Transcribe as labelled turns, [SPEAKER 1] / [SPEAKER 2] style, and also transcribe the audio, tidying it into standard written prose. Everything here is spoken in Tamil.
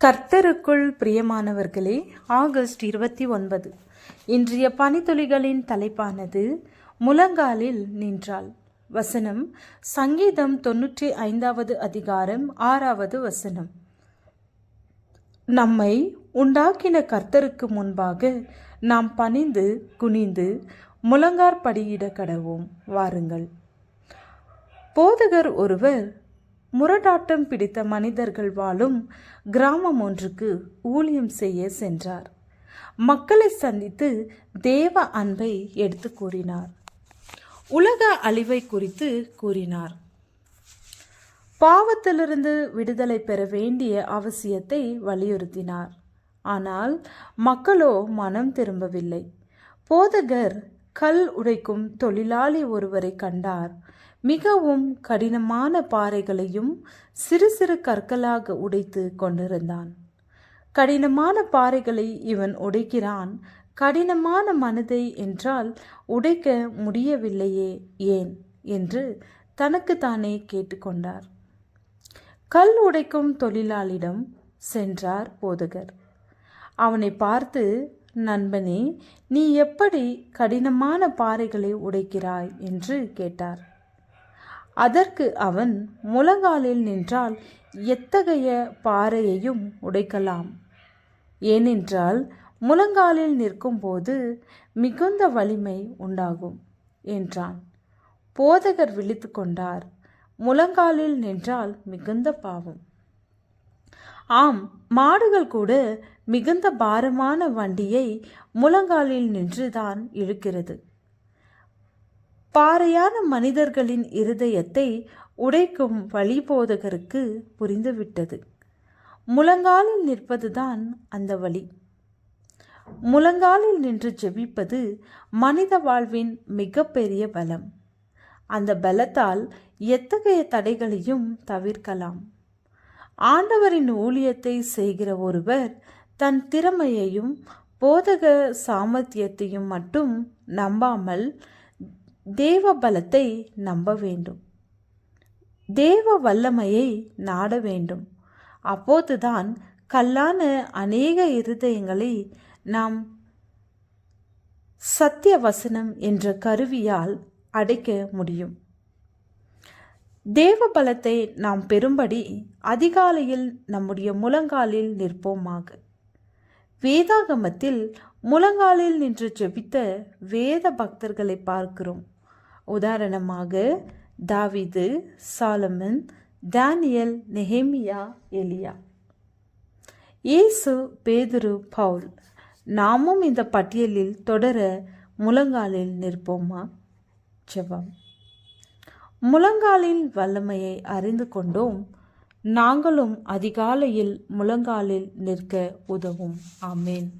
[SPEAKER 1] கர்த்தருக்குள் பிரியமானவர்களே, ஆகஸ்ட் 29 இன்றைய பனித்துளிகளின் தலைப்பானது முழங்காலில் நின்றாள். வசனம் சங்கீதம் 95வது அதிகாரம் 6வது வசனம். நம்மை உண்டாக்கின கர்த்தருக்கு முன்பாக நாம் பணிந்து குனிந்து முழங்காற்படியிட கடவோம். வாருங்கள். போதகர் ஒருவர் முரடாட்டம் பிடித்த மனிதர்கள் வாழும் கிராமம் ஒன்றுக்கு ஊழியம் செய்ய சென்றார். மக்களை சந்தித்து தேவ அன்பை எடுத்து கூறினார். உலக அழிவை குறித்து கூறினார். பாவத்திலிருந்து விடுதலை பெற வேண்டிய அவசியத்தை வலியுறுத்தினார். ஆனால் மக்களோ மனம் திரும்பவில்லை. போதகர் கல் உடைக்கும் தொழிலாளி ஒருவரை கண்டார். மிகவும் கடினமான பாறைகளையும் சிறு சிறு கற்களாக உடைத்து கொண்டிருந்தான். கடினமான பாறைகளை இவன் உடைக்கிறான், கடினமான மனதை என்றால் உடைக்க முடியவில்லையே ஏன் என்று தனக்கு தானே கேட்டுக்கொண்டார். கல் உடைக்கும் தொழிலாளியிடம் சென்றார் போதகர். அவனை பார்த்து, நண்பனே, நீ எப்படி கடினமான பாறைகளை உடைக்கிறாய் என்று கேட்டார். அதற்கு அவன், முழங்காலில் நின்றால் எத்தகைய பாறையையும் உடைக்கலாம். ஏனென்றால் முழங்காலில் நிற்கும்போது மிகுந்த வலிமை உண்டாகும் என்றான். போதகர் விழித்து கொண்டார். முழங்காலில் நின்றால் மிகுந்த பாவம். ஆம், மாடுகள் கூட மிகுந்த பாரமான வண்டியை முழங்காலில் நின்றுதான் இழுக்கிறது. பாறையான மனிதர்களின் இருதயத்தை உடைக்கும் வழி போதகருக்கு புரிந்துவிட்டது. முழங்காலில் நிற்பதுதான் அந்த வழி. முழங்காலில் நின்று ஜெபிப்பது மனித வாழ்வின் மிகப்பெரிய பலம். அந்த பலத்தால் எத்தகைய தடைகளையும் தவிர்க்கலாம். ஆண்டவரின் ஊழியத்தை செய்கிற ஒருவர் தன் திறமையையும் போதக சாமர்த்தியத்தையும் மட்டும் நம்பாமல் தேவ பலத்தை நம்ப வேண்டும். தேவ வல்லமையை நாட வேண்டும். அப்போதுதான் கல்லான அநேக இருதயங்களை நாம் சத்திய வசனம் என்ற கருவியால் அடைக்க முடியும். தேவ பலத்தை நாம் பெறும்படி அதிகாலையில் நம்முடைய முழங்காலில் நிற்போமாக. வேதாகமத்தில் முழங்காலில் நின்று ஜெபித்த வேத பக்தர்களை பார்க்கிறோம். உதாரணமாக தாவீது, சாலமன், தானியேல், நெகேமியா, எலியா, இயேசு, பேதுரு, பவுல். நாமும் இந்த பட்டியலில் தொடர முழங்காலில் நிற்போமா? ஜெபம். முழங்காலின் வல்லமையை அறிந்து கொண்டோம். நாங்களும் அதிகாலையில் முழங்காலில் நிற்க உதவும். ஆமேன்.